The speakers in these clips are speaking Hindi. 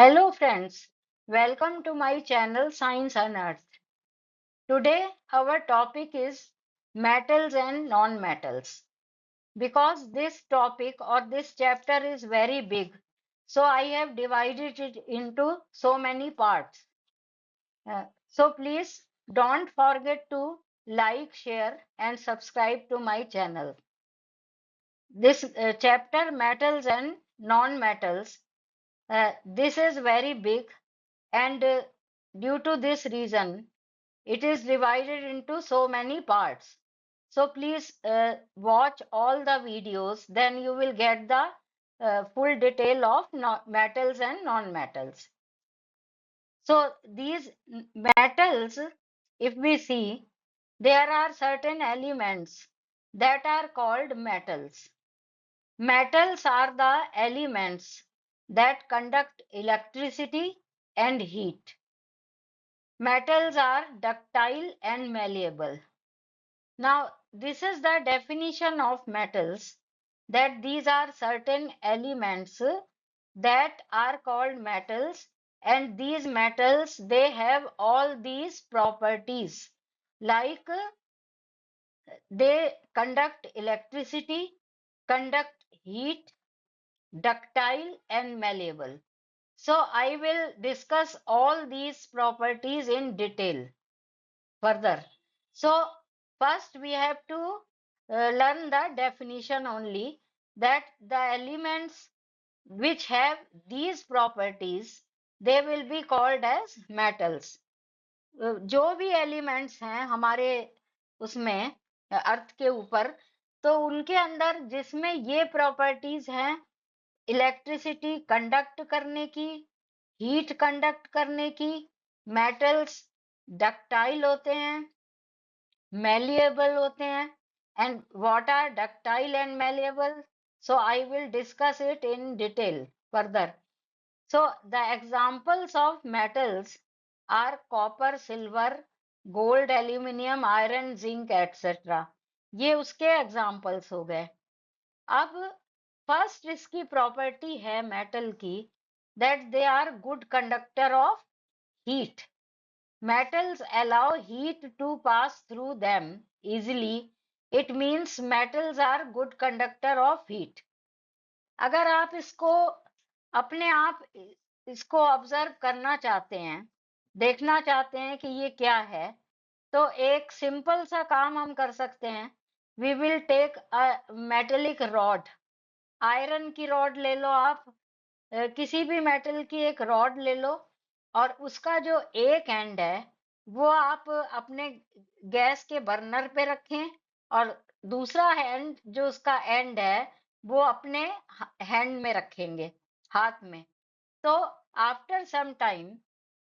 Hello friends, welcome to my channel Science Unearthed. Today our topic is metals and non-metals. Because this topic or this chapter is very big, so I have divided it into so many parts. So please don't forget to like, share and subscribe to my channel. This chapter metals and non-metals, this is very big and due to this reason it is divided into so many parts. So please watch all the videos, then you will get the full detail of metals and non-metals. So these metals, if we see, there are certain elements that are called metals. Metals are the elements that conduct electricity and heat. Metals are ductile and malleable. Now, this is the definition of metals, that these are certain elements that are called metals, and these metals, they have all these properties, like they conduct electricity, conduct heat, ductile and malleable. So I will discuss all these properties in detail further. So first we have to learn the definition only, that the elements which have these properties, they will be called as metals. जो भी एलिमेंट्स हैं हमारे उसमें अर्थ के ऊपर, तो उनके अंदर जिसमें ये प्रॉपर्टीज हैं, इलेक्ट्रिसिटी कंडक्ट करने की, हीट कंडक्ट करने की, मेटल्स डक्टाइल होते हैं, malleable होते हैं. And what are ductile and malleable? So I will discuss it in detail further. So the examples of metals are copper, silver, gold, aluminium, iron, zinc, etc. ये उसके एग्जाम्पल्स हो गए. अब फर्स्ट इसकी प्रॉपर्टी है मेटल की, that they are good conductor of heat. Metals allow heat to pass through them easily. It means metals are good conductor of heat. अगर आप इसको अपने आप इसको ऑब्जर्व करना चाहते हैं, देखना चाहते हैं कि ये क्या है, तो एक सिंपल सा काम हम कर सकते हैं. We will take a metallic rod. Iron की रॉड ले लो आप, किसी भी मेटल की एक रॉड ले लो, और उसका जो एक एंड है वो आप अपने गैस के बर्नर पे रखें, और दूसरा हैंड जो उसका एंड है वो अपने हैंड में रखेंगे, हाथ में. तो after some time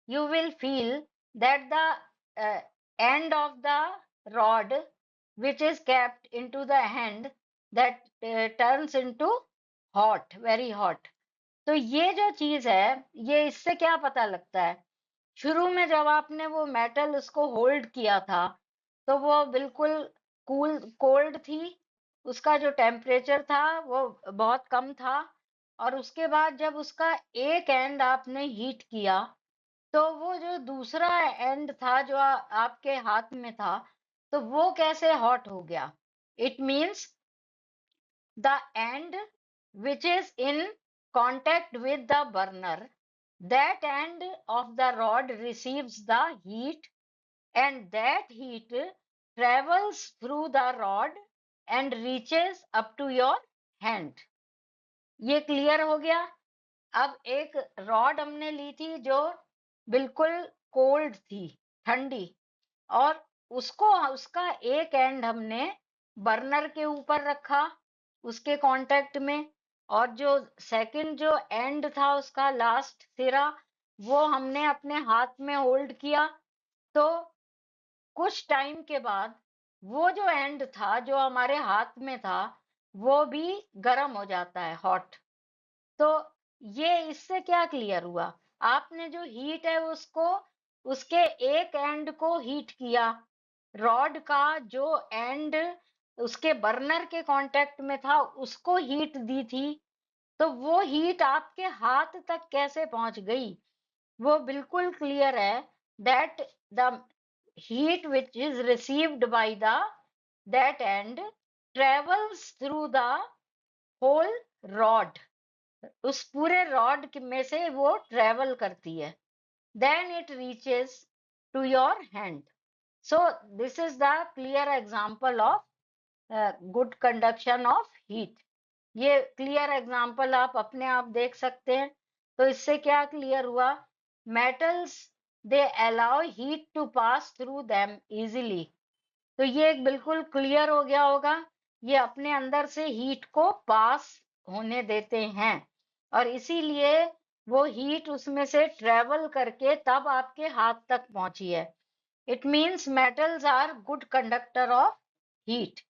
you will feel that the end of the rod which is kept into the hand, that turns into hot, very hot. तो ये जो चीज है, ये इससे क्या पता लगता है, शुरू में जब आपने वो मेटल उसको होल्ड किया था तो वो बिल्कुल कोल्ड थी, उसका जो टेम्परेचर था वो बहुत कम था, और उसके बाद जब उसका एक एंड आपने हीट किया, तो वो जो दूसरा एंड था जो आपके हाथ में था, तो वो कैसे हॉट हो गया. It means the end which is in contact with the burner, that end of the rod receives the heat, and that heat travels through the rod and reaches up to your hand. ये क्लियर हो गया. अब एक रॉड हमने ली थी जो बिल्कुल कोल्ड थी, ठंडी, और उसको उसका एक एंड हमने बर्नर के ऊपर रखा उसके कांटेक्ट में, और जो सेकंड जो एंड था उसका लास्ट सिरा, वो हमने अपने हाथ में होल्ड किया. तो कुछ टाइम के बाद वो जो एंड था जो हमारे हाथ में था वो भी गर्म हो जाता है, हॉट. तो ये इससे क्या क्लियर हुआ, आपने जो हीट है उसको, उसके एक एंड को हीट किया, रॉड का जो एंड उसके बर्नर के कांटेक्ट में था उसको हीट दी थी, तो वो हीट आपके हाथ तक कैसे पहुंच गई, वो बिल्कुल क्लियर है that the heat which is received by the that end travels through the whole rod, उस पूरे रॉड में से वो ट्रेवल करती है, then it reaches to your hand. So this is the clear example of good conduction of heat. ये क्लियर एग्जाम्पल आप अपने आप देख सकते हैं। तो इससे क्या क्लियर हुआ, metals they allow heat to pass through them easily. तो ये एक बिल्कुल क्लियर हो गया होगा, ये अपने अंदर से हीट को पास होने देते हैं और इसीलिए वो हीट उसमें से ट्रेवल करके तब आपके हाथ तक पहुंची है। It means metals are good conductor of heat.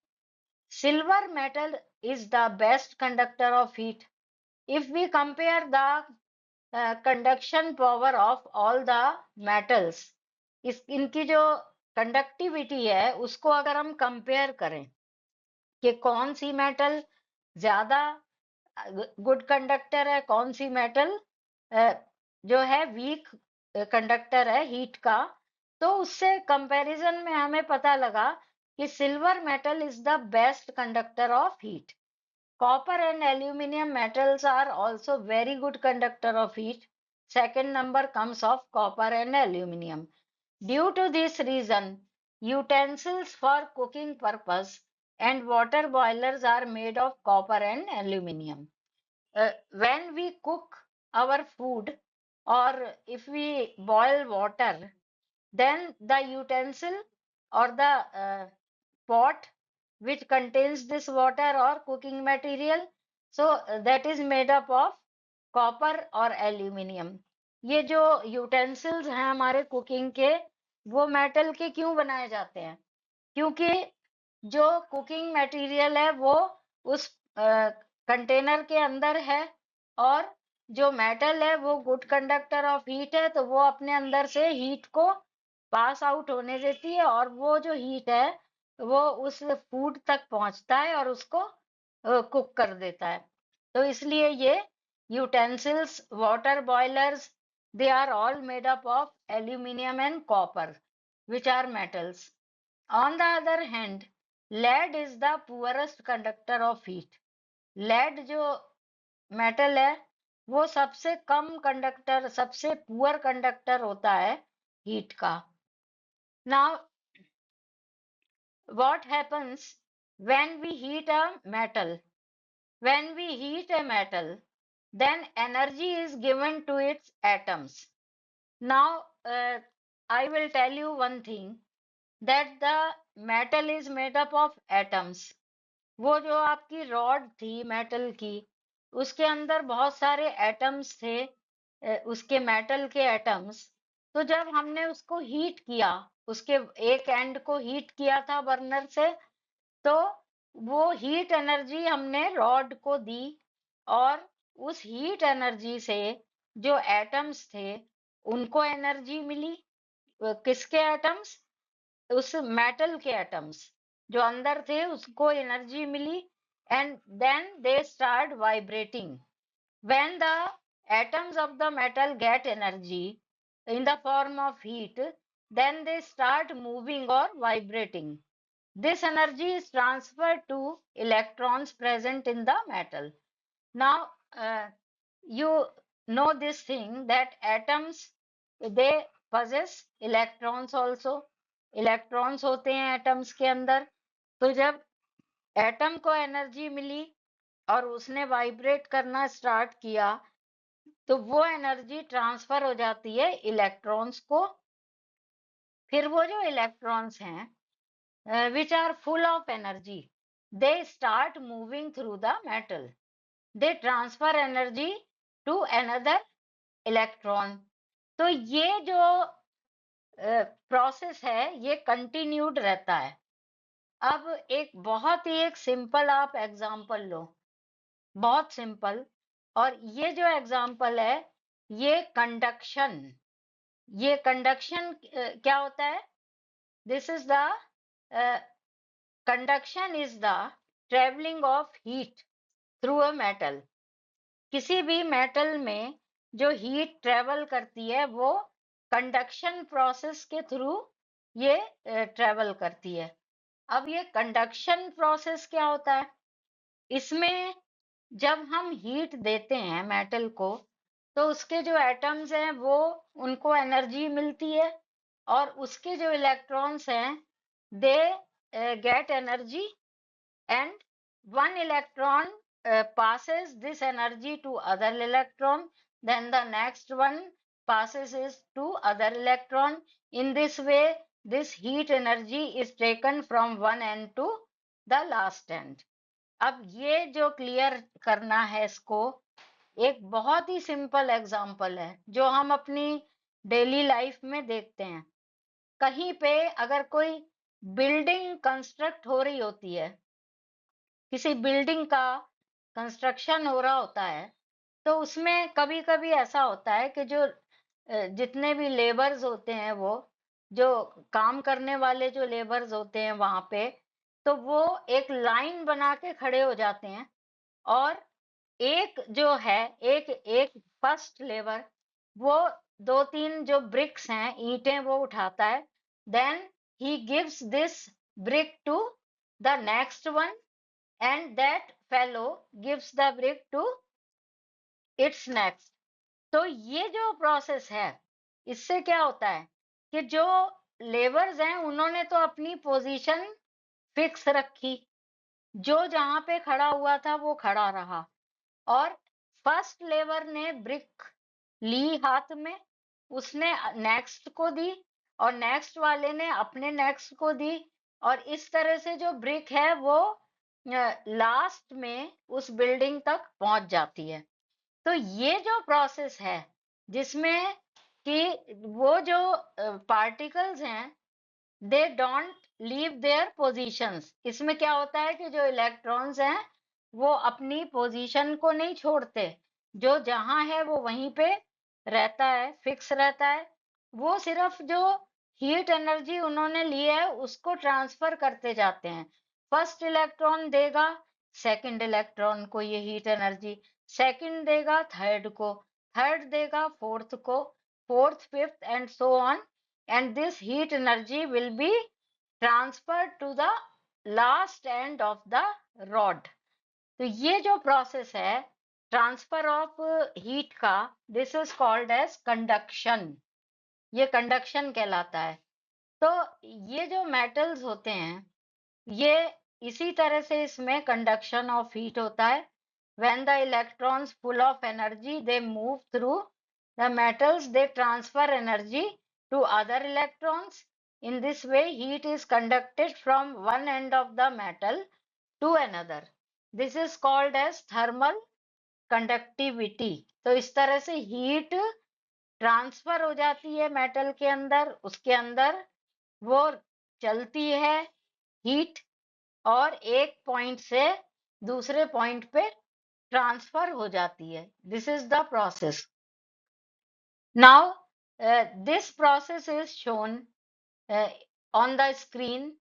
Silver metal is the best conductor of heat. If we compare the conduction power of all the metals, इनकी जो कंडक्टिविटी है उसको अगर हम कंपेयर करें कि कौन सी मेटल ज्यादा गुड कंडक्टर है, कौन सी मेटल जो है वीक कंडक्टर है हीट का, तो उससे कंपैरिजन में हमें पता लगा कि silver metal is the best conductor of heat. Copper and aluminum metals are also very good conductor of heat. Second number comes of copper and aluminum. Due to this reason, utensils for cooking purpose and water boilers are made of copper and aluminum. When we cook our food or if we boil water, then the utensil or the pot which contains this water or cooking material, so that is made up of copper और aluminium. ये जो utensils हैं हमारे cooking के, वो metal के क्यों बनाए जाते हैं? क्योंकि जो कुकिंग मटेरियल है वो उस कंटेनर के अंदर है और जो मेटल है वो गुड कंडक्टर ऑफ हीट है, तो वो अपने अंदर से हीट को पास आउट होने देती है और वो जो हीट है वो उस फूड तक पहुंचता है और उसको कुक कर देता है। तो इसलिए ये utensils, water boilers, they are all made up of aluminium and copper which are metals. On the other hand, lead is the poorest conductor of heat. lead जो मेटल है वो सबसे कम कंडक्टर, सबसे पुअर कंडक्टर होता है हीट का। Now, what happens when we heat a metal? When we heat a metal, then energy is given to its atoms. Now, I will tell you one thing that the metal is made up of atoms. वो जो आपकी रॉड थी मेटल की, उसके अंदर बहुत सारे एटम्स थे, उसके मेटल के एटम्स। तो जब हमने उसको हीट किया, उसके एक एंड को हीट किया था बर्नर से, तो वो हीट एनर्जी हमने रॉड को दी और उस हीट एनर्जी से जो एटम्स थे उनको एनर्जी मिली। किसके एटम्स? उस मेटल के एटम्स जो अंदर थे उसको एनर्जी मिली and then they start vibrating. When the atoms of the metal get energy in the form of heat, then they start moving or vibrating. This energy is transferred to electrons present in the metal. Now, you know this thing that atoms, they possess electrons also. Electrons होते हैं एटम्स के अंदर। तो जब एटम को एनर्जी मिली और उसने वाइब्रेट करना स्टार्ट किया, तो वो एनर्जी ट्रांसफर हो जाती है इलेक्ट्रॉन्स को। फिर वो जो इलेक्ट्रॉन्स हैं which are full of energy, they start moving through the metal, they transfer energy to another electron. तो ये जो प्रोसेस है ये कंटिन्यूड रहता है। अब एक बहुत ही एक सिंपल आप एग्जाम्पल लो, बहुत सिंपल। और ये जो एग्जाम्पल है ये कंडक्शन, ये कंडक्शन क्या होता है? This is the conduction is the travelling of heat through a metal. किसी भी मेटल में जो हीट ट्रेवल करती है वो कंडक्शन प्रोसेस के थ्रू ये ट्रेवल करती है। अब ये कंडक्शन प्रोसेस क्या होता है? इसमें जब हम हीट देते हैं मेटल को, तो उसके जो एटम्स हैं वो उनको एनर्जी मिलती है, और उसके जो इलेक्ट्रॉन्स हैं they get energy, and one electron passes this energy to other electron, then the next one passes it to other electron. In this way this heat energy is taken from one end to the last end. अब ये जो क्लियर करना है इसको, एक बहुत ही सिंपल एग्जांपल है जो हम अपनी डेली लाइफ में देखते हैं। कहीं पे अगर कोई बिल्डिंग कंस्ट्रक्ट हो रही होती है, किसी बिल्डिंग का कंस्ट्रक्शन हो रहा होता है, तो उसमें कभी कभी ऐसा होता है कि जो जितने भी लेबर्स होते हैं, वो जो काम करने वाले जो लेबर्स होते हैं वहां पे, तो वो एक लाइन बना के खड़े हो जाते हैं, और एक जो है एक एक फर्स्ट लेबर वो दो तीन जो ब्रिक्स हैं, ईंटें, वो उठाता है। Then he gives this brick to the next one, and that fellow gives the brick to its next. तो ये जो प्रोसेस है, इससे क्या होता है कि जो लेबर्स हैं उन्होंने तो अपनी पोजीशन फिक्स रखी, जो जहां पे खड़ा हुआ था वो खड़ा रहा, और फर्स्ट लेबर ने ब्रिक ली हाथ में, उसने नेक्स्ट को दी, और नेक्स्ट वाले ने अपने नेक्स्ट को दी, और इस तरह से जो ब्रिक है वो लास्ट में उस बिल्डिंग तक पहुंच जाती है। तो ये जो प्रोसेस है जिसमें कि वो जो पार्टिकल्स हैं they don't leave their positions, इसमें क्या होता है कि जो इलेक्ट्रॉन्स हैं वो अपनी पोजीशन को नहीं छोड़ते, जो जहां है वो वहीं पे रहता है, फिक्स रहता है। वो सिर्फ जो हीट एनर्जी उन्होंने ली है उसको ट्रांसफर करते जाते हैं। फर्स्ट इलेक्ट्रॉन देगा सेकंड इलेक्ट्रॉन को ये हीट एनर्जी, सेकंड देगा थर्ड को, थर्ड देगा फोर्थ को, fourth fifth and so on, and this heat energy will be transferred to the last end of the rod. तो ये जो प्रोसेस है ट्रांसफर ऑफ हीट का, this is called as conduction, ये कंडक्शन कहलाता है। तो ये जो मेटल्स होते हैं, ये इसी तरह से इसमें कंडक्शन ऑफ हीट होता है। when the electrons full of energy they move through the metals, they transfer energy to other electrons. In this way heat is conducted from one end of the metal to another. This is called as thermal conductivity. तो इस तरह से हीट ट्रांसफर हो जाती है मेटल के अंदर, उसके अंदर वो चलती है हीट, और एक पॉइंट से दूसरे पॉइंट पे ट्रांसफर हो जाती है। This is the process. Now this process is shown on the screen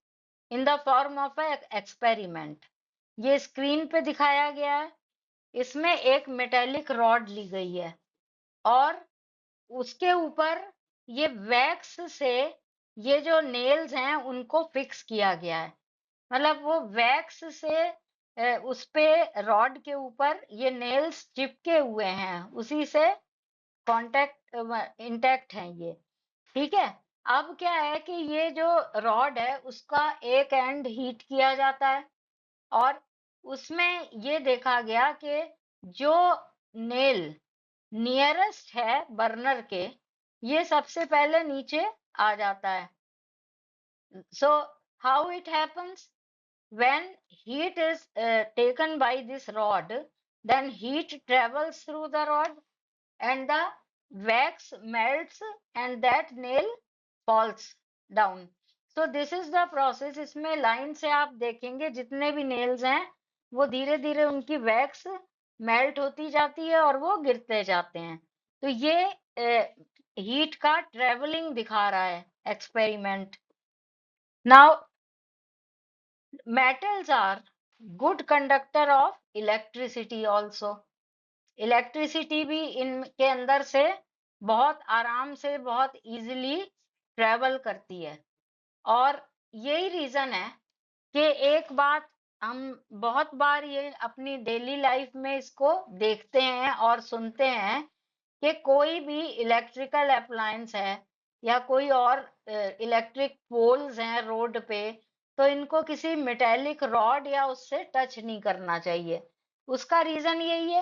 in the form of experiment. ये स्क्रीन पे दिखाया गया है। इसमें एक मेटेलिक रॉड ली गई है, और उसके ऊपर ये वैक्स से ये जो नेल्स हैं उनको फिक्स किया गया है। मतलब वो वैक्स से उस पे रॉड के ऊपर ये नेल्स चिपके हुए हैं, उसी से कांटेक्ट इंटैक्ट हैं ये। ठीक है। अब क्या है कि ये जो रॉड है उसका एक एंड हीट किया जाता है, और उसमें ये देखा गया कि जो नेल नियरेस्ट है बर्नर के, ये सबसे पहले नीचे आ जाता है। So how it happens? when heat is taken by this rod, then heat travels through the rod and the wax melts and that nail falls down. So this is the process. इसमें लाइन से आप देखेंगे जितने भी नेल्स हैं वो धीरे धीरे उनकी वैक्स मेल्ट होती जाती है और वो गिरते जाते हैं। तो ये हीट का ट्रेवलिंग दिखा रहा है experiment. Now metals are good conductor of electricity also. Electricity भी इनके अंदर से बहुत आराम से, बहुत इजीली ट्रेवल करती है। और यही रीजन है कि एक बात हम बहुत बार ये अपनी डेली लाइफ में इसको देखते हैं और सुनते हैं कि कोई भी इलेक्ट्रिकल अप्लायंस है या कोई और इलेक्ट्रिक पोल्स हैं रोड पे, तो इनको किसी मेटेलिक रॉड या उससे टच नहीं करना चाहिए। उसका रीजन यही है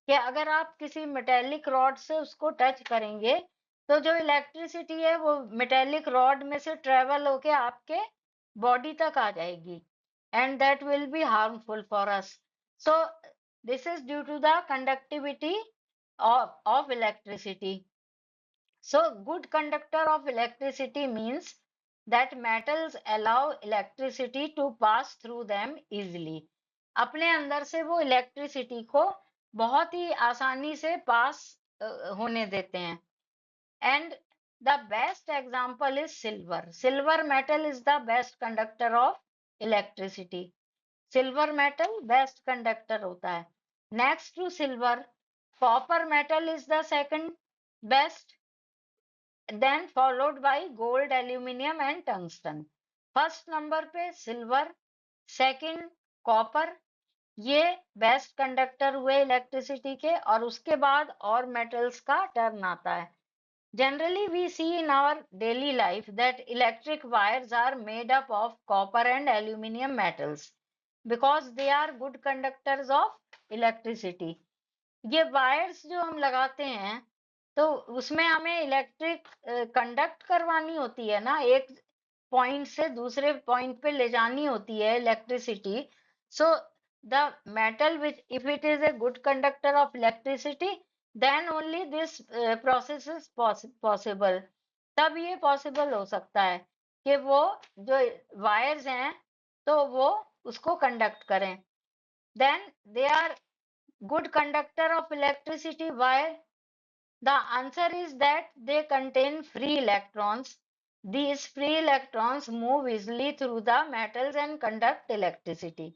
कि अगर आप किसी मेटेलिक रॉड से उसको टच करेंगे तो जो इलेक्ट्रिसिटी है वो मेटेलिक रॉड में से ट्रेवल होके आपके बॉडी तक आ जाएगी, and that will be harmful for us. So this is due to the conductivity of electricity. So good conductor of electricity means that metals allow electricity to pass through them easily. अपने अंदर से वो इलेक्ट्रिसिटी को बहुत ही आसानी से पास होने देते हैं। And the best example is silver. Silver metal is the best conductor of electricity. Silver metal best conductor होता है। Next to silver, copper metal is the second best, then followed by gold, aluminium and tungsten. First number पे सिल्वर, सेकंड कॉपर, ये बेस्ट कंडक्टर हुए इलेक्ट्रिसिटी के, और उसके बाद और मेटल्स का टर्न आता है। Generally, we see in our daily life that electric wires are made up of copper and aluminum metals because they are good conductors of electricity. ये वायर्स जो हम लगाते हैं तो उसमें हमें इलेक्ट्रिक कंडक्ट करवानी होती है ना, एक पॉइंट से दूसरे पॉइंट पे ले जानी होती है electricity. So the metal which if it is a good conductor of electricity, then only this process is possible. तब ये पॉसिबल हो सकता है कि वो जो वायर्स हैं तो वो उसको कंडक्ट करें। Then they are good conductor of electricity. Why? The answer is that they contain free electrons. These free electrons move easily through the metals and conduct electricity.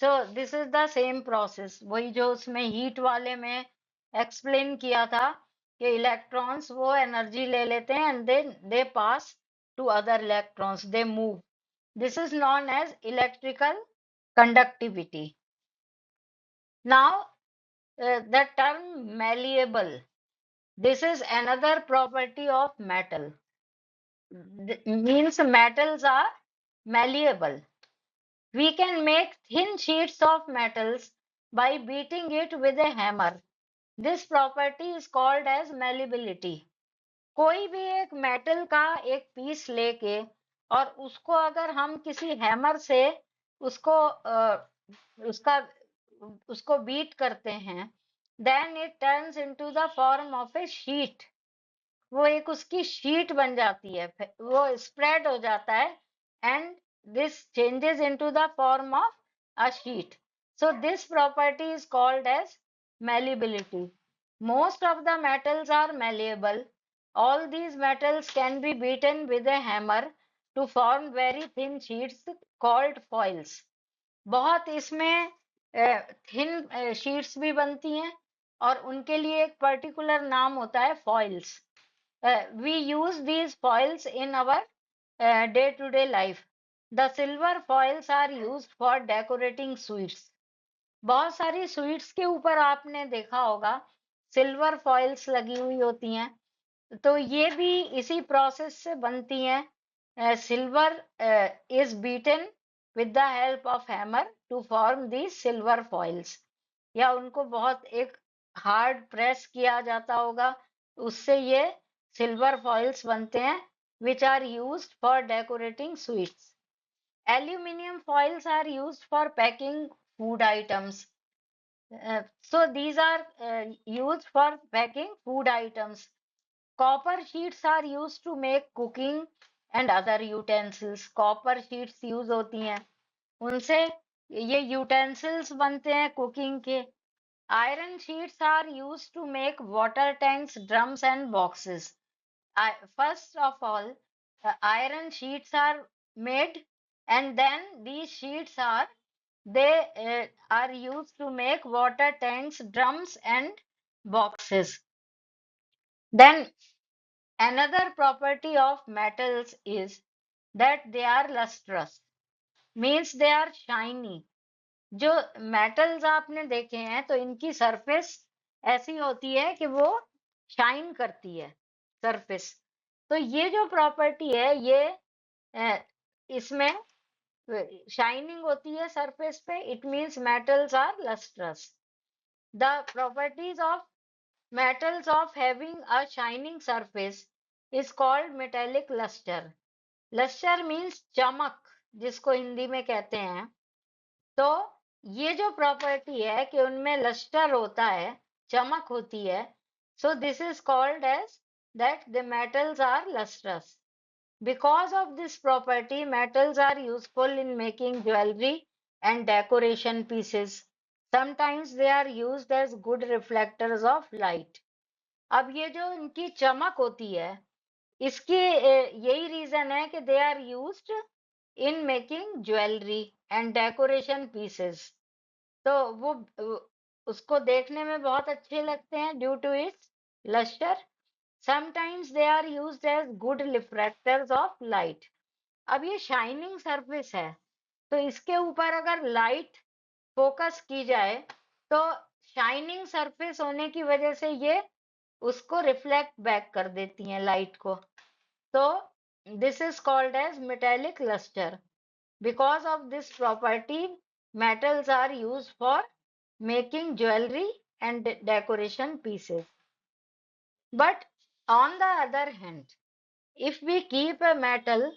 So this is the same process. वही जो उसमें हीट वाले में एक्सप्लेन किया था कि इलेक्ट्रॉन्स वो एनर्जी ले लेते हैं and then they pass to other electrons, they move. This is known as electrical conductivity. Now the term malleable. This is another property of metal. Means metals are malleable. We can make thin sheets of metals by beating it with a hammer. This property is called as malleability. कोई भी एक मेटल का एक पीस लेके और उसको अगर हम किसी हैमर से उसको उसका उसको बीट करते हैं, then it turns into the form of a sheet. वो एक उसकी शीट बन जाती है, वो स्प्रेड हो जाता है, and this changes into the form of a sheet. So this property is called as malleability. Most of the metals are malleable. All these metals can be beaten with a hammer to form very thin sheets called foils. बहुत इसमें थिन शीट्स भी बनती हैं और उनके लिए एक पर्टिकुलर नाम होता है foils. We use these foils in our day to day life. The silver foils are used for decorating sweets. बहुत सारी स्वीट्स के ऊपर आपने देखा होगा सिल्वर फॉइल्स लगी हुई होती हैं, तो ये भी इसी प्रोसेस से बनती हैं। Silver is beaten with the help of hammer to form these silver foils, या उनको बहुत एक हार्ड प्रेस किया जाता होगा, उससे ये सिल्वर फॉइल्स बनते हैं which are used for decorating sweets. Aluminium foils are used for packing food items. So these are used for packing food items. Copper sheets are used to make cooking and other utensils. Copper sheets use होती हैं, उनसे ये यूटेंसिल्स बनते हैं कुकिंग के। Iron sheets are used to make water tanks, drums and boxes. First of all, iron sheets are made and then these sheets are they are used to make water tanks, drums, and boxes. Then another property of metals is that they are lustrous, means they are shiny. जो मेटल्स आपने देखे हैं तो इनकी सरफेस ऐसी होती है कि वो शाइन करती है सरफेस। तो ये जो प्रॉपर्टी है ये इसमें शाइनिंग होती है सरफेस पे, it means metals are lustrous. The properties of metals of having a shining surface is called metallic luster. Luster means चमक, जिसको हिंदी में कहते हैं। तो ये जो प्रॉपर्टी है कि उनमें लस्टर होता है, चमक होती है, so this is called as that the metals are lustrous. Because of this property, metals are useful in making jewelry and decoration pieces. Sometimes they are used as good reflectors of light. अब ये जो इनकी चमक होती है, इसकी यही रीजन है कि they are used in making jewellery and decoration pieces. तो वो उसको देखने में बहुत अच्छे लगते हैं due to its lustre. Sometimes they are used as good reflectors of light. अब ये शाइनिंग सरफेस है, तो इसके ऊपर अगर लाइट फोकस की जाए तो शाइनिंग सरफेस होने की वजह से ये उसको रिफ्लेक्ट बैक कर देती हैं लाइट को। तो this is called as metallic lustre. Because of this property metals are used for making jewelry and decoration pieces. But on the other hand, if we keep a metal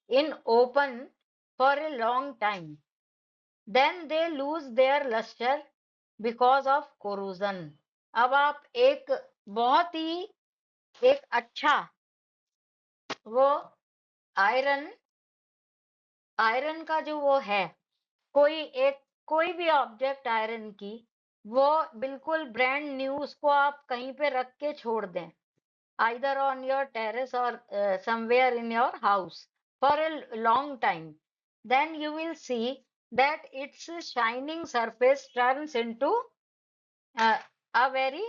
in open for a long time, then they lose their luster because of corrosion. अब आप एक बहुत ही एक अच्छा वो आयरन आयरन का जो वो है, कोई भी ऑब्जेक्ट आयरन की, वो बिल्कुल ब्रांड न्यू, उसको आप कहीं पे रख के छोड़ दें, either on your terrace or somewhere in your house for a long time, then you will see that its shining surface turns into a very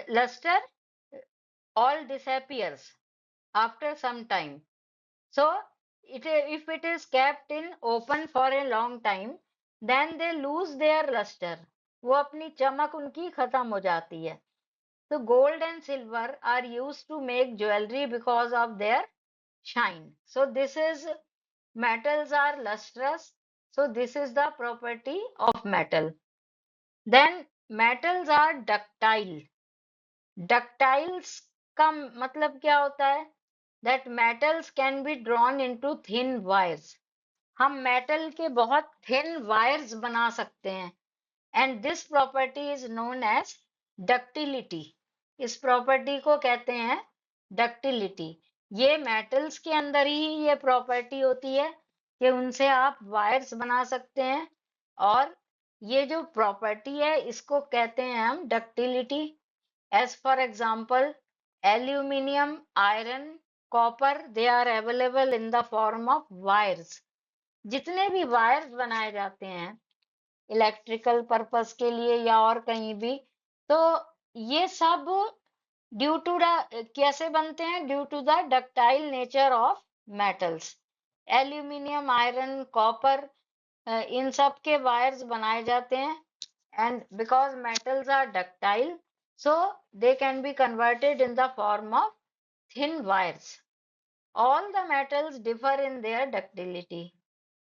luster, all disappears after some time. So if it is kept in open for a long time, then they lose their luster. वो अपनी चमक उनकी खत्म हो जाती है। तो gold and silver are used to make jewelry because of their shine. So this is metals are lustrous. So this is the property of metal. Then metals are ductile. Ductiles का मतलब क्या होता है? That metals can be drawn into thin wires. हम मेटल के बहुत थिन वायर्स बना सकते हैं, and this property is known as ductility. इस प्रॉपर्टी को कहते हैं डक्टिलिटी। ये मेटल्स के अंदर ही ये प्रॉपर्टी होती है कि उनसे आप वायर्स बना सकते हैं, और ये जो प्रॉपर्टी है इसको कहते हैं हम ductility. As for example aluminium, iron, copper, they are available in the form of wires. जितने भी वायर्स बनाए जाते हैं इलेक्ट्रिकल पर्पस के लिए या और कहीं भी, तो ये सब ड्यू टू द कैसे बनते हैं? Due to the ductile nature of metals. Aluminium, iron, copper, इन सब के वायर्स बनाए जाते हैं, and because metals are ductile, so they can be converted in the form of thin wires. All the metals differ in their ductility.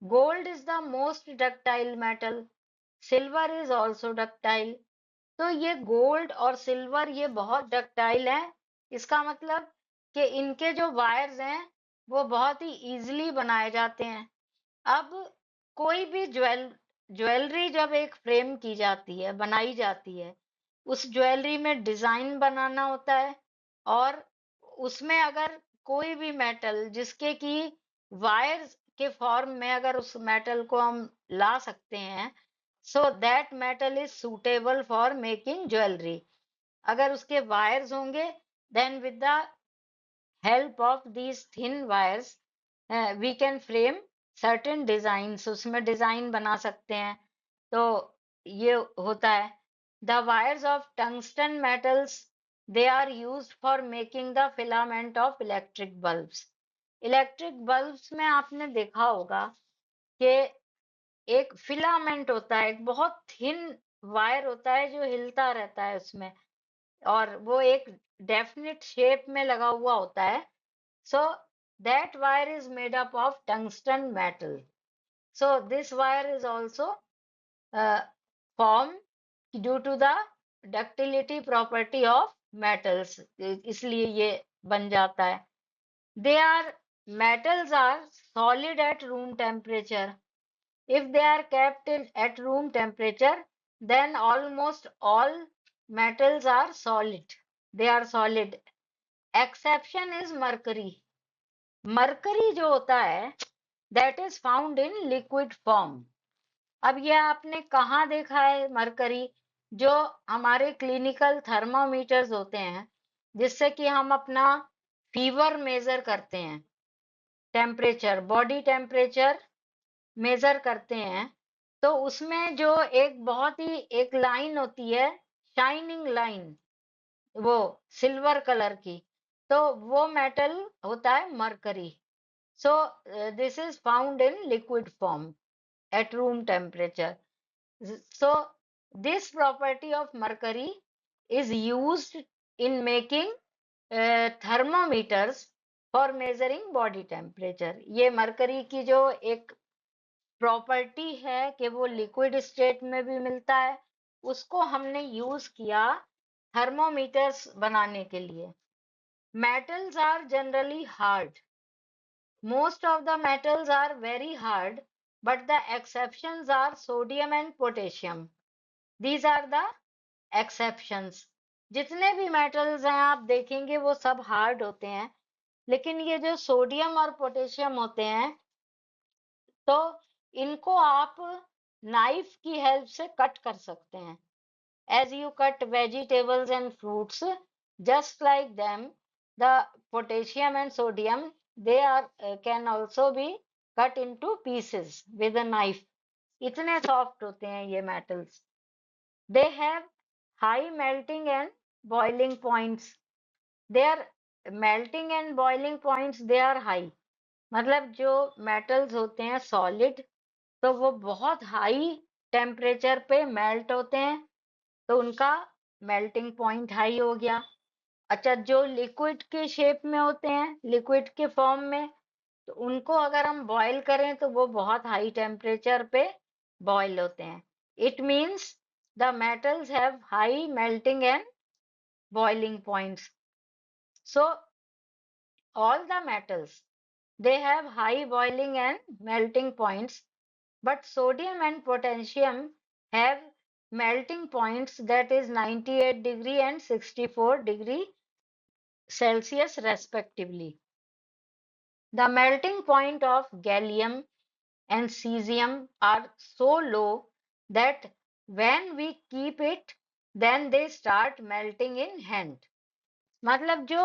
Gold is the most ductile metal. Silver is also ductile. तो ये गोल्ड और सिल्वर ये बहुत डक्टाइल है। इसका मतलब कि इनके जो वायर्स हैं वो बहुत ही इजीली बनाए जाते हैं। अब कोई भी ज्वेलरी जब एक फ्रेम की जाती है, बनाई जाती है, उस ज्वेलरी में डिजाइन बनाना होता है, और उसमें अगर कोई भी मेटल जिसके की वायर्स के फॉर्म में अगर उस मेटल को हम ला सकते हैं, so that metal is suitable for making jewellery. अगर उसके वायर्स होंगे, then with the help of these thin wires we can frame certain designs, उसमें डिजाइन बना सकते हैं। तो ये होता है। The wires of tungsten metals, they are used for making the filament of electric bulbs. Electric bulbs में आपने देखा होगा कि एक फिलामेंट होता है, एक बहुत थिन वायर होता है जो हिलता रहता है उसमें, और वो एक डेफिनेट शेप में लगा हुआ होता है। So that wire is made up of tungsten metal. So this wire is also formed due to the ductility property of metals. इसलिए ये बन जाता है. They are metals are solid at room temperature. If they are kept at room temperature, then almost all metals are solid. They are solid. Exception is mercury. Mercury जो होता है that is found in liquid form. अब ये आपने कहाँ देखा है मरकरी? जो हमारे क्लिनिकल थर्मामीटर्स होते हैं, जिससे कि हम अपना फीवर मेजर करते हैं, टेम्परेचर, बॉडी टेम्परेचर मेजर करते हैं, तो उसमें जो एक बहुत ही एक लाइन होती है, शाइनिंग लाइन, वो सिल्वर कलर की, तो वो मेटल होता है mercury. So this is found in liquid form at room temperature. So this property of mercury is used in making thermometers for measuring body temperature. ये मरकरी की जो एक प्रॉपर्टी है कि वो लिक्विड स्टेट में भी मिलता है, उसको हमने यूज किया थर्मोमीटर्स बनाने के लिए। Metals are generally hard. Most of the metals are very hard, but the exceptions are sodium and potassium. These are the exceptions. जितने भी मेटल्स हैं आप देखेंगे वो सब हार्ड होते हैं, लेकिन ये जो सोडियम और पोटेशियम होते हैं, तो इनको आप नाइफ की हेल्प से कट कर सकते हैं। As you cut vegetables and fruits, just like them, the potassium and sodium, they are can also be cut into pieces with a knife. इतने सॉफ्ट होते हैं ये metals. They have high melting and boiling points. Their melting and boiling points they are high. मतलब जो metals होते हैं solid, तो वो बहुत हाई टेम्परेचर पे मेल्ट होते हैं, तो उनका मेल्टिंग पॉइंट हाई हो गया। अच्छा, जो लिक्विड के शेप में होते हैं, लिक्विड के फॉर्म में, तो उनको अगर हम बॉईल करें तो वो बहुत हाई टेम्परेचर पे बॉईल होते हैं। It means the metals have high melting and boiling points. So all the metals they have high boiling and melting points, but sodium and potassium have melting points that is 98 degree and 64 degree Celsius respectively. The melting point of gallium and cesium are so low that when we keep it, then they start melting in hand. मतलब जो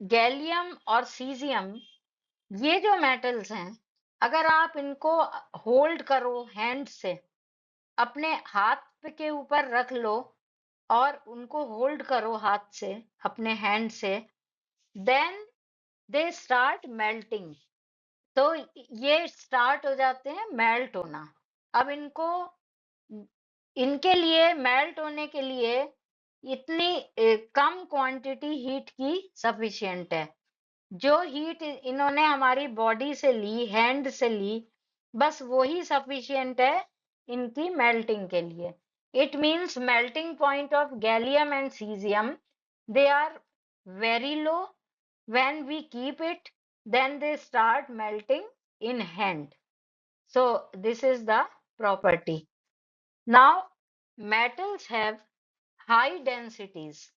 गैलियम और सीजियम, ये जो मेटल्स हैं, अगर आप इनको होल्ड करो हैंड से, अपने हाथ के ऊपर रख लो और उनको होल्ड करो हाथ से, अपने हैंड से, देन दे स्टार्ट मेल्टिंग। तो ये स्टार्ट हो जाते हैं मेल्ट होना। अब इनको, इनके लिए मेल्ट होने के लिए इतनी कम क्वांटिटी हीट की सफिशिएंट है। जो हीट इन्होंने हमारी बॉडी से ली, हैंड से ली, बस वही सफिशिएंट है इनकी मेल्टिंग के लिए। It means melting point of gallium and caesium, they are very low. When we keep it, then they start melting in hand. So this is the property. Now metals have high densities,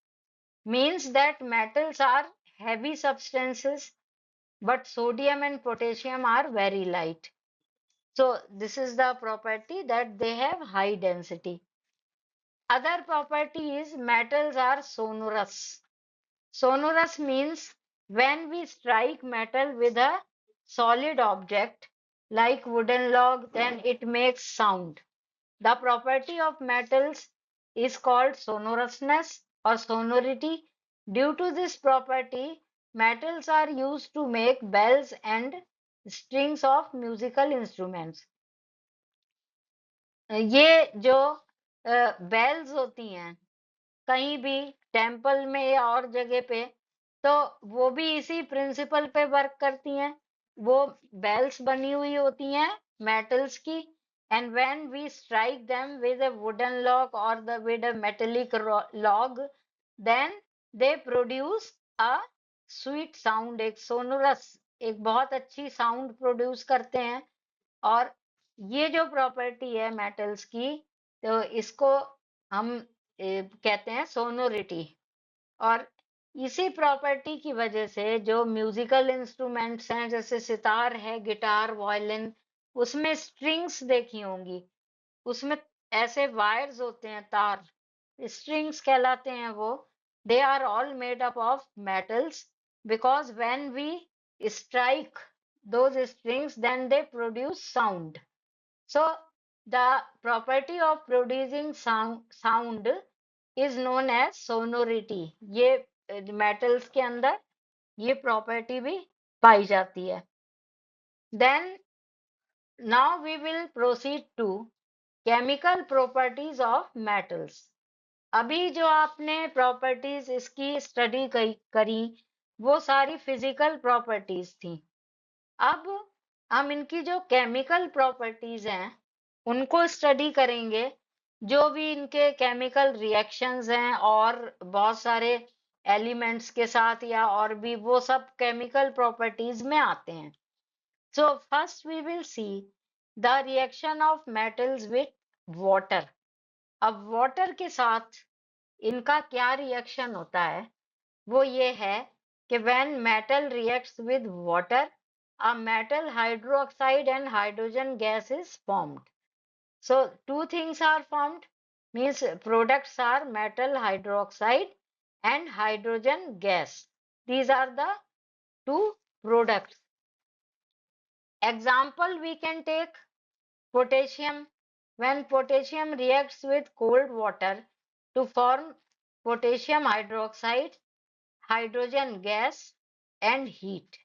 means that metals are heavy substances, but sodium and potassium are very light. So this is the property that they have high density. Other property is metals are sonorous. Sonorous means when we strike metal with a solid object, like wooden log, then it makes sound. The property of metals is called sonorousness or sonority. Due to this property, metals are used to make bells and strings of musical instruments. ये जो बेल्स होती हैं कहीं भी टेम्पल में या और जगह पे, तो वो भी इसी प्रिंसिपल पे वर्क करती हैं। वो बेल्स बनी हुई होती हैं मेटल्स की, and when we strike them with a wooden log और the with a metallic log, then they produce a sweet sound, एक सोनोरस, एक बहुत अच्छी साउंड प्रोड्यूस करते हैं। और ये जो प्रॉपर्टी है मेटल्स की, तो इसको हम कहते हैं सोनोरिटी। और इसी प्रॉपर्टी की वजह से जो म्यूजिकल इंस्ट्रूमेंट्स हैं जैसे सितार है, गिटार, वायलिन, उसमें स्ट्रिंग्स देखी होंगी, उसमें ऐसे वायर्स होते हैं, तार, स्ट्रिंग्स कहलाते हैं वो। They are all made up of metals because when we strike those strings, then they produce sound. So the property of producing sound is known as sonority. ये metals के अंदर ये property भी पाई जाती है। Then now we will proceed to chemical properties of metals. अभी जो आपने properties इसकी study करी वो सारी physical properties थी। अब हम इनकी जो केमिकल प्रॉपर्टीज हैं उनको स्टडी करेंगे, जो भी इनके केमिकल रिएक्शंस हैं और बहुत सारे एलिमेंट्स के साथ या और भी, वो सब केमिकल प्रॉपर्टीज में आते हैं। So first we will see the reaction of metals with water. अब वाटर के साथ इनका क्या रिएक्शन होता है, वो ये है कि when metal reacts with water, a metal hydroxide and hydrogen gas is formed. So two things are formed, means products are metal hydroxide and hydrogen gas. These are the two products. Example we can take potassium. When potassium reacts with cold water to form potassium hydroxide, hydrogen gas and heat.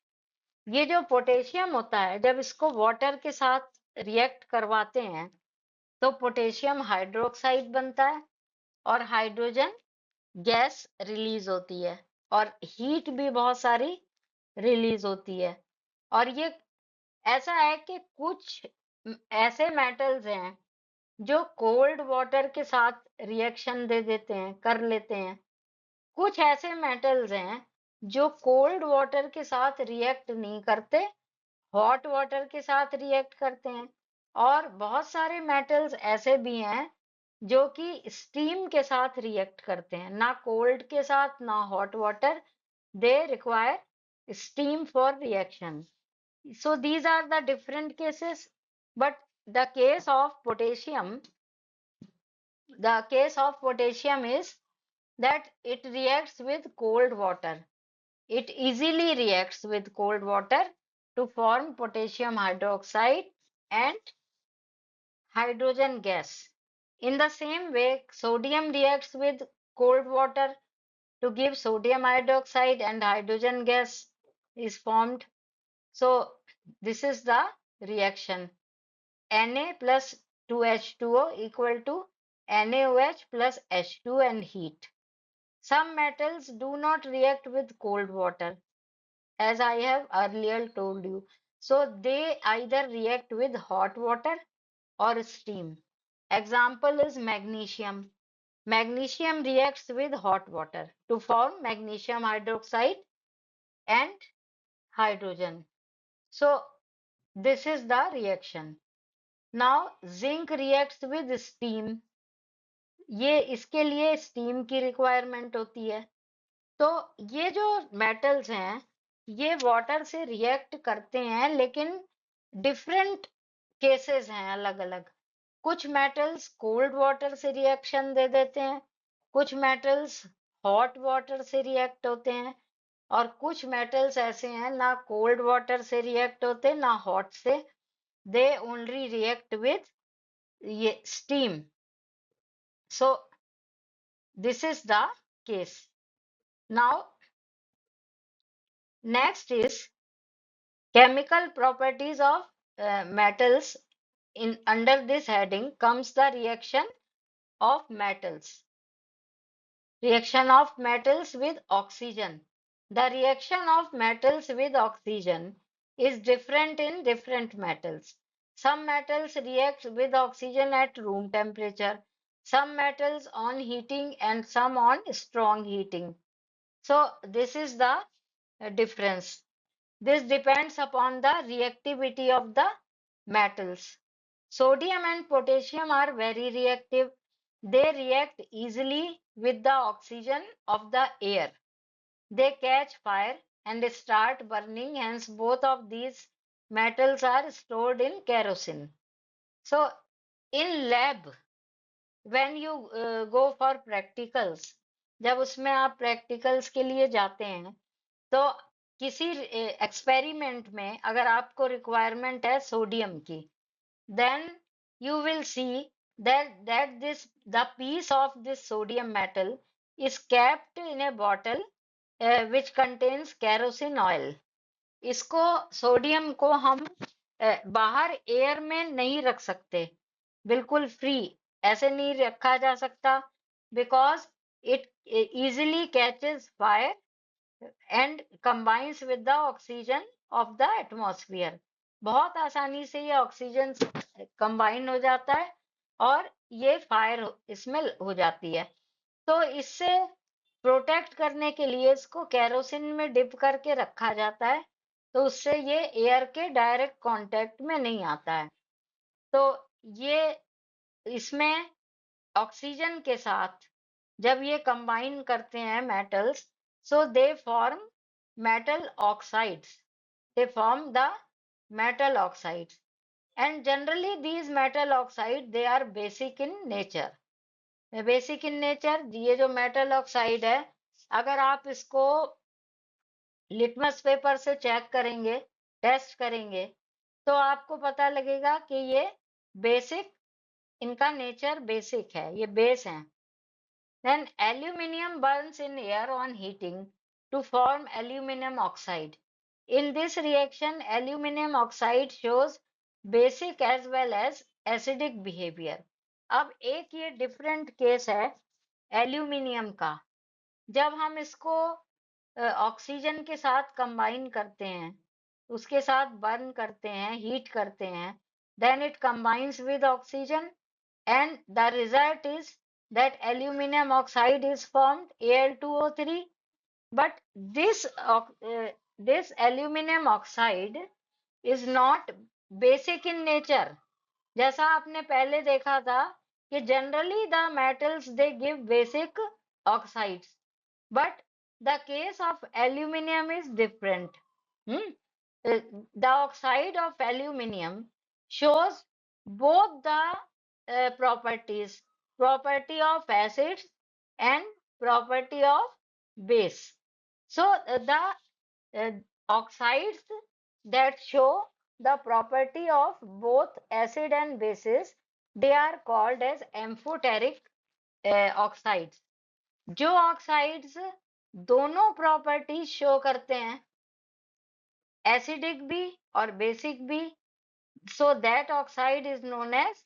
ये जो पोटेशियम होता है जब इसको वाटर के साथ रिएक्ट करवाते हैं तो पोटेशियम हाइड्रोक्साइड बनता है और हाइड्रोजन गैस रिलीज होती है और हीट भी बहुत सारी रिलीज होती है। और ये ऐसा है कि कुछ ऐसे मेटल्स हैं जो कोल्ड वाटर के साथ रिएक्शन दे देते हैं, कर लेते हैं। कुछ ऐसे मेटल्स हैं जो कोल्ड वाटर के साथ रिएक्ट नहीं करते, हॉट वाटर के साथ रिएक्ट करते हैं। और बहुत सारे मेटल्स ऐसे भी हैं जो कि स्टीम के साथ रिएक्ट करते हैं, ना कोल्ड के साथ ना hot water, they require steam for reaction. So these are the different cases, but the case of potassium, the case of potassium is that it reacts with cold water. It easily reacts with cold water to form potassium hydroxide and hydrogen gas. In the same way, sodium reacts with cold water to give sodium hydroxide and hydrogen gas is formed. So this is the reaction. Na plus 2H2O equal to NaOH plus H2 and heat. Some metals do not react with cold water, as I have earlier told you. So they either react with hot water or steam. Example is magnesium. Magnesium reacts with hot water to form magnesium hydroxide and hydrogen. So this is the reaction. Now zinc reacts with steam. ये इसके लिए स्टीम की रिक्वायरमेंट होती है। तो ये जो मेटल्स हैं ये वाटर से रिएक्ट करते हैं, लेकिन डिफरेंट केसेस हैं अलग अलग। कुछ मेटल्स कोल्ड वाटर से रिएक्शन दे देते हैं, कुछ मेटल्स हॉट वाटर से रिएक्ट होते हैं, और कुछ मेटल्स ऐसे हैं ना कोल्ड वाटर से रिएक्ट होते ना हॉट से, they only react with steam. So this is the case. Now next is chemical properties of metals. In under this heading comes the of metals. Reaction of metals with oxygen. The reaction of metals with oxygen is different in different metals. Some metals react with oxygen at room temperature, some metals on heating and some on strong heating. So this is the difference. This depends upon the reactivity of the metals. Sodium and potassium are very reactive. They react easily with the oxygen of the air. They catch fire and start burning, hence both of these metals are stored in kerosene. So in lab, when you go for practicals, जब उसमें आप practicals के लिए जाते हैं, तो किसी एक्सपेरिमेंट में अगर आपको रिक्वायरमेंट है सोडियम की, then you will see that the piece of this sodium metal is kept in a bottle which contains kerosene oil. इसको सोडियम को हम बाहर एयर में नहीं रख सकते, बिल्कुल फ्री ऐसे नहीं रखा जा सकता, because it easily catches fire and combines with the oxygen of the atmosphere. बहुत आसानी से ये ऑक्सीजन कंबाइन हो जाता है और ये फायर इसमें हो जाती है। तो इससे प्रोटेक्ट करने के लिए इसको केरोसिन में डिप करके रखा जाता है, तो उससे ये एयर के डायरेक्ट कांटेक्ट में नहीं आता है। तो ये इसमें ऑक्सीजन के साथ जब ये कंबाइन करते हैं metals, so they form metal oxides. They form the metal oxides. And generally these metal oxide they are basic in nature. Basic in nature ये जो मेटल ऑक्साइड है, अगर आप इसको लिटमस पेपर से चेक करेंगे, टेस्ट करेंगे, तो आपको पता लगेगा कि ये बेसिक, इनका नेचर बेसिक है, ये बेस है। Then aluminium burns in air on heating to form aluminum oxide. In this reaction, aluminum oxide shows basic as well as acidic behavior. अब एक ये डिफरेंट केस है एल्यूमिनियम का। जब हम इसको ऑक्सीजन के साथ कंबाइन करते हैं, उसके साथ बर्न करते हैं, हीट करते हैं, then it combines with oxygen and the result is that aluminum oxide is formed, Al2O3. But this aluminum oxide is not basic in nature. जैसा आपने पहले देखा था कि generally the metals they give basic oxides, but the case of aluminium is different. Hmm? The oxide of aluminium shows both the properties, property of acids and property of base. So the uh, oxides that show the property of both acid and bases, they are called as amphoteric oxides. जो ऑक्साइड्स दोनों प्रॉपर्टीज शो करते हैं, एसिडिक भी और बेसिक भी, so that oxide is known as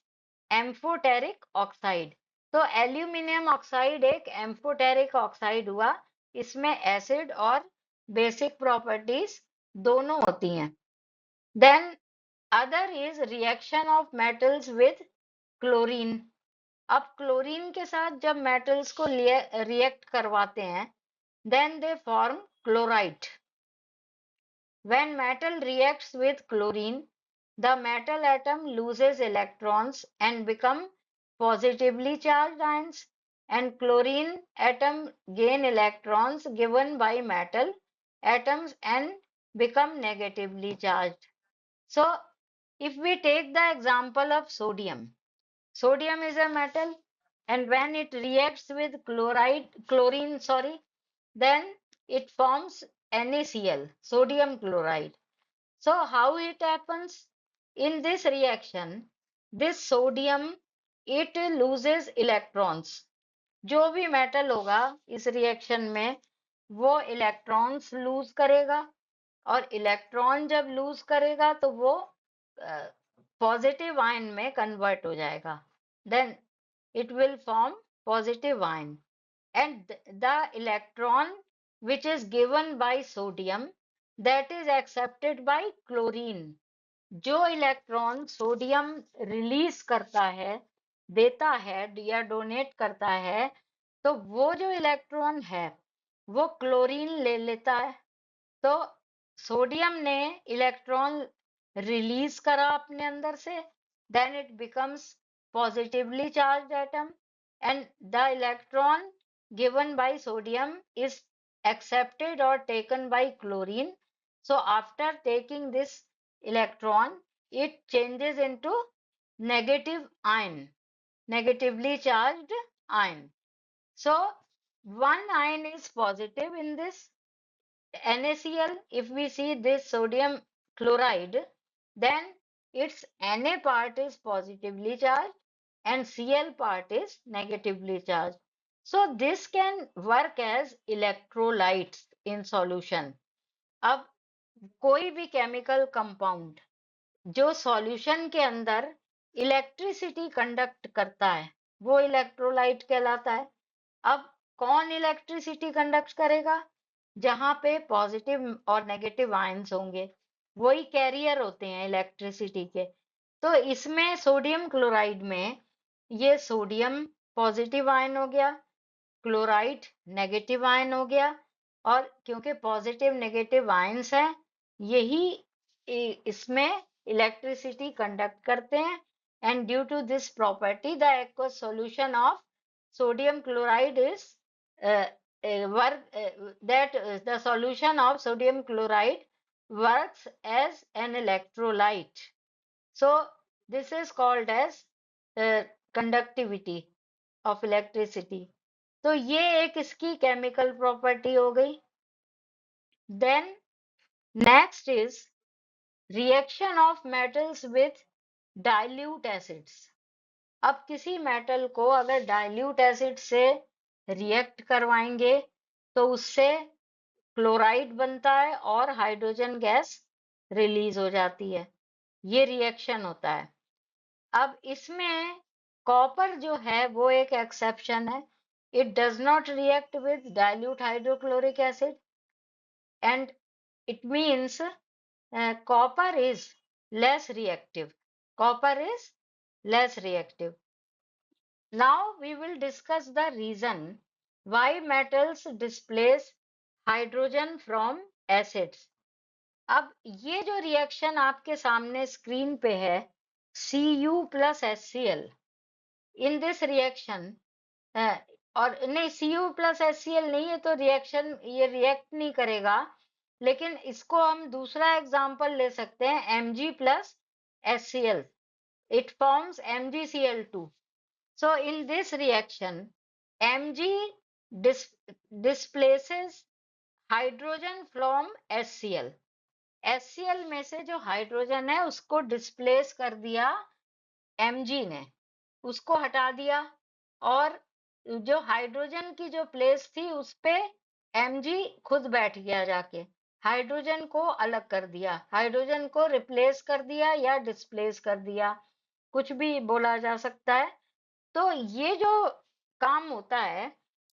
amphoteric oxide. तो एल्यूमिनियम ऑक्साइड एक एम्फोटेरिक ऑक्साइड हुआ, इसमें एसिड और बेसिक प्रॉपर्टीज दोनों होती हैं। Then other is reaction of metals with chlorine. अब क्लोरीन के साथ जब मेटल्स को रिएक्ट करवाते हैं, then they form chloride. When metal reacts with chlorine, the metal atom loses electrons and become positively charged ions, and chlorine atom gain electrons given by metal atoms and become negatively charged. So if we take the example of sodium, sodium is a metal, and when it reacts with chlorine, then it forms NaCl, sodium chloride. So how it happens? in this reaction, this sodium, it loses electrons. जो भी मेटल होगा इस रिएक्शन में वो इलेक्ट्रॉन्स लूज करेगा, और इलेक्ट्रॉन जब लूज करेगा तो वो पॉजिटिव आयन में कन्वर्ट हो जाएगा, then it will form positive ion, and the electron which is given by sodium, that is accepted by chlorine. जो इलेक्ट्रॉन सोडियम रिलीज करता है, देता है या डोनेट करता है, तो वो जो इलेक्ट्रॉन है वो क्लोरीन ले लेता है। तो सोडियम ने इलेक्ट्रॉन रिलीज करा अपने अंदर से, then it becomes positively charged atom, and the electron given by sodium is accepted or taken by chlorine. So after taking this electron, it changes into negative ion, negatively charged ion. So one ion is positive in this NaCl. If we see this sodium chloride, then its Na part is positively charged and Cl part is negatively charged. So this can work as electrolytes in solution. अब कोई भी केमिकल कंपाउंड जो सॉल्यूशन के अंदर इलेक्ट्रिसिटी कंडक्ट करता है वो इलेक्ट्रोलाइट कहलाता है। अब कौन इलेक्ट्रिसिटी कंडक्ट करेगा? जहां पे पॉजिटिव और नेगेटिव आयंस होंगे, वही कैरियर होते हैं इलेक्ट्रिसिटी के। तो इसमें सोडियम क्लोराइड में ये सोडियम पॉजिटिव आयन हो गया, क्लोराइड नेगेटिव आयन हो गया, और क्योंकि पॉजिटिव नेगेटिव आयंस हैं यही इसमें इलेक्ट्रिसिटी कंडक्ट करते हैं, and due to this property the aqueous solution of sodium chloride is that the solution of sodium chloride works as an electrolyte. So this is called as conductivity of electricity. तो ये एक इसकी केमिकल प्रॉपर्टी हो गई। Then next is reaction of metals with dilute acids. अब किसी मेटल को अगर डाइल्यूट एसिड से रिएक्ट करवाएंगे तो उससे क्लोराइड बनता है और हाइड्रोजन गैस रिलीज हो जाती है, ये रिएक्शन होता है। अब इसमें कॉपर जो है वो एक एक्सेप्शन है, it does not react with dilute hydrochloric acid, and it means copper is less reactive. Copper is less reactive. Now we will discuss the reason why metals displace hydrogen from acids. अब ये जो रिएक्शन आपके सामने स्क्रीन पे है Cu plus HCl, in this reaction और नहीं Cu प्लस HCl नहीं है तो रिएक्शन ये रिएक्ट नहीं करेगा, लेकिन इसको हम दूसरा एग्जांपल ले सकते हैं Mg plus HCl, it forms MgCl2. So in this reaction Mg displaces hydrogen from HCl. HCl में से जो हाइड्रोजन है उसको डिस्प्लेस कर दिया Mg ने, उसको हटा दिया, और जो हाइड्रोजन की जो प्लेस थी उस पे Mg खुद बैठ गया, जाके हाइड्रोजन को अलग कर दिया, हाइड्रोजन को रिप्लेस कर दिया या डिस्प्लेस कर दिया, कुछ भी बोला जा सकता है। तो ये जो काम होता है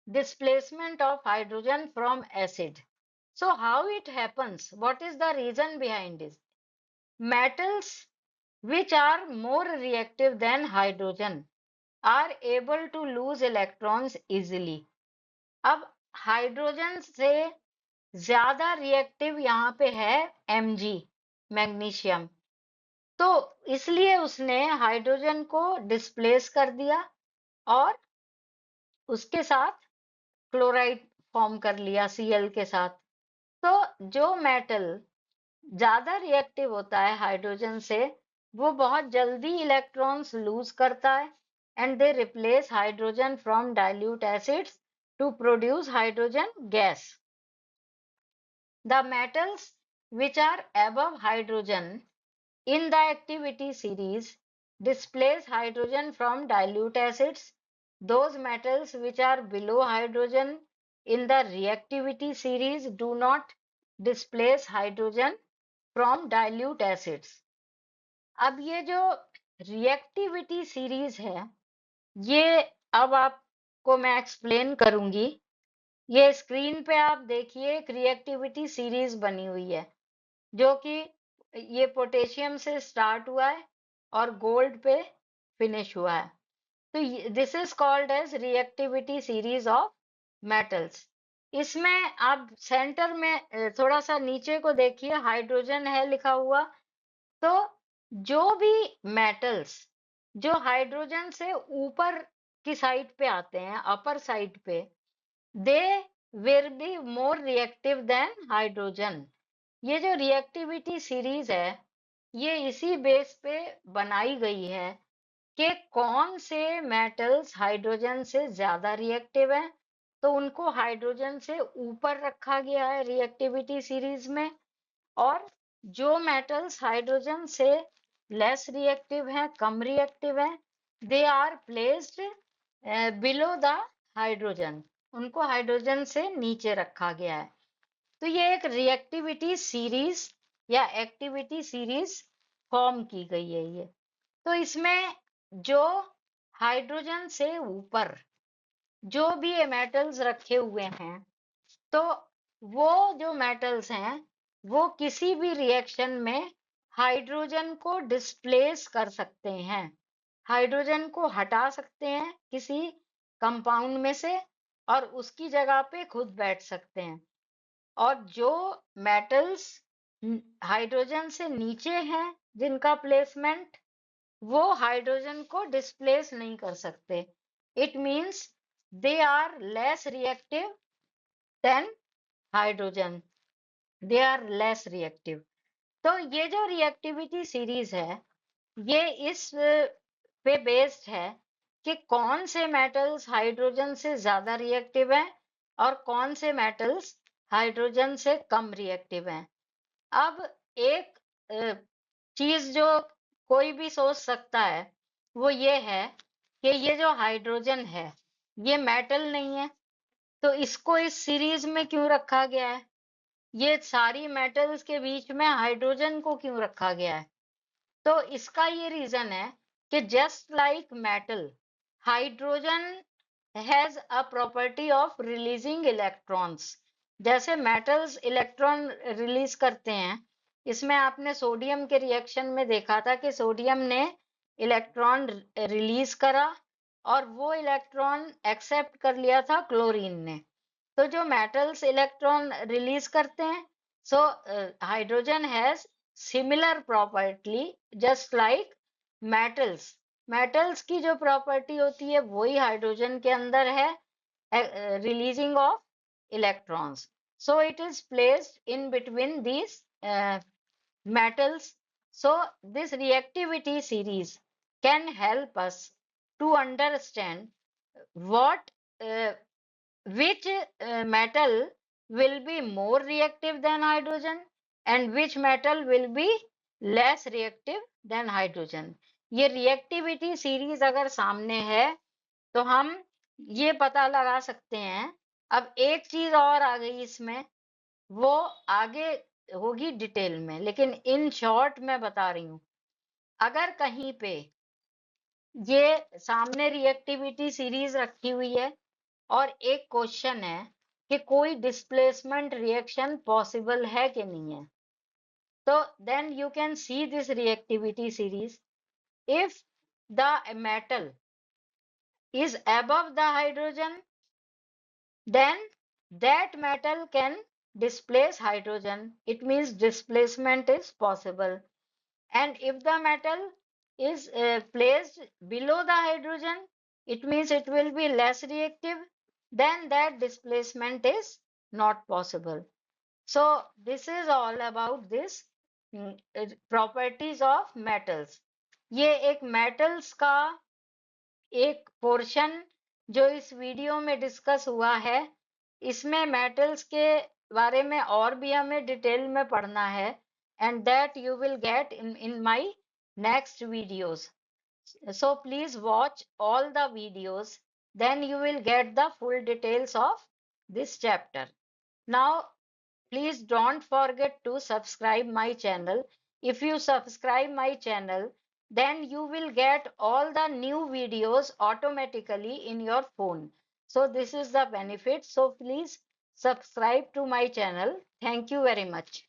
displacement of hydrogen from acid, so how it happens, what is the reason behind this? Metals which are more reactive than hydrogen are able to lose electrons easily. अब हाइड्रोजन से ज्यादा रिएक्टिव यहाँ पे है Mg, मैग्नीशियम, तो इसलिए उसने हाइड्रोजन को डिस्प्लेस कर दिया और उसके साथ क्लोराइड फॉर्म कर लिया Cl के साथ। तो जो मेटल ज्यादा रिएक्टिव होता है हाइड्रोजन से वो बहुत जल्दी इलेक्ट्रॉन्स लूज करता है, and they replace hydrogen from dilute acids to produce hydrogen gas. The metals which are above hydrogen in the activity series displace hydrogen from dilute acids. Those metals which are below hydrogen in the reactivity series do not displace hydrogen from dilute acids. अब ये जो रिएक्टिविटी सीरीज है, ये अब आपको मैं एक्सप्लेन करूंगी। ये स्क्रीन पे आप देखिए एक रिएक्टिविटी सीरीज बनी हुई है, जो कि ये पोटेशियम से स्टार्ट हुआ है और गोल्ड पे फिनिश हुआ है। तो this is called as reactivity series of metals. इसमें आप सेंटर में थोड़ा सा नीचे को देखिए, हाइड्रोजन है लिखा हुआ। तो जो भी मेटल्स जो हाइड्रोजन से ऊपर की साइड पे आते हैं, अपर साइड पे, they will be more reactive than hydrogen. ये जो रिएक्टिविटी सीरीज है, ये इसी बेस पे बनाई गई है कि कौन से मेटल्स हाइड्रोजन से ज्यादा रिएक्टिव हैं, तो उनको हाइड्रोजन से ऊपर रखा गया है रिएक्टिविटी सीरीज में। और जो मेटल्स हाइड्रोजन से लेस रिएक्टिव हैं, कम रिएक्टिव हैं, they are placed below the hydrogen, उनको हाइड्रोजन से नीचे रखा गया है। तो ये एक रिएक्टिविटी सीरीज या एक्टिविटी सीरीज फॉर्म की गई है ये। तो इसमें जो हाइड्रोजन से ऊपर जो भी ये मेटल्स रखे हुए हैं, तो वो जो मेटल्स हैं वो किसी भी रिएक्शन में हाइड्रोजन को डिस्प्लेस कर सकते हैं, हाइड्रोजन को हटा सकते हैं किसी कंपाउंड में से और उसकी जगह पे खुद बैठ सकते हैं। और जो मेटल्स हाइड्रोजन से नीचे हैं, जिनका प्लेसमेंट, वो हाइड्रोजन को डिस्प्लेस नहीं कर सकते। It means they are less reactive than hydrogen, they are less reactive. तो ये जो रिएक्टिविटी सीरीज है, ये इस पे बेस्ड है कि कौन से मेटल्स हाइड्रोजन से ज्यादा रिएक्टिव हैं और कौन से मेटल्स हाइड्रोजन से कम रिएक्टिव हैं। अब एक चीज जो कोई भी सोच सकता है वो ये है कि ये जो हाइड्रोजन है ये मेटल नहीं है, तो इसको इस सीरीज में क्यों रखा गया है, ये सारी मेटल्स के बीच में हाइड्रोजन को क्यों रखा गया है। तो इसका ये रीजन है कि just like metal, hydrogen has a property of releasing electrons. जैसे मेटल्स इलेक्ट्रॉन रिलीज करते हैं, इसमें आपने सोडियम के रिएक्शन में देखा था कि सोडियम ने इलेक्ट्रॉन रिलीज करा और वो इलेक्ट्रॉन एक्सेप्ट कर लिया था क्लोरीन ने। तो जो मेटल्स इलेक्ट्रॉन रिलीज करते हैं, so hydrogen has similar property just like metals. Metals की जो प्रॉपर्टी होती है वही हाइड्रोजन के अंदर है, releasing of electrons. So it is placed in between these metals. So this reactivity series can help us to understand what which metal will be more reactive than hydrogen and which metal will be less reactive than hydrogen. ये रिएक्टिविटी सीरीज अगर सामने है तो हम ये पता लगा सकते हैं। अब एक चीज और आ गई इसमें, वो आगे होगी डिटेल में, लेकिन इन शॉर्ट मैं बता रही हूँ। अगर कहीं पे ये सामने रिएक्टिविटी सीरीज रखी हुई है और एक क्वेश्चन है कि कोई डिस्प्लेसमेंट रिएक्शन पॉसिबल है कि नहीं है, तो then you can see this reactivity series. If the metal is above the hydrogen, then that metal can displace hydrogen. It means displacement is possible. And if the metal is placed below the hydrogen, it means it will be less reactive, then that displacement is not possible. So this is all about this properties of metals. ये एक metals का एक पोर्शन जो इस वीडियो में डिस्कस हुआ है। इसमें मेटल्स के बारे में और भी हमें डिटेल में पढ़ना है, and that you will get in my next videos. So please watch all the videos, then you will get the full details of this chapter. Now, please don't forget to subscribe my channel. If you subscribe my channel, then you will get all the new videos automatically in your phone. So this is the benefit. So please subscribe to my channel. Thank you very much.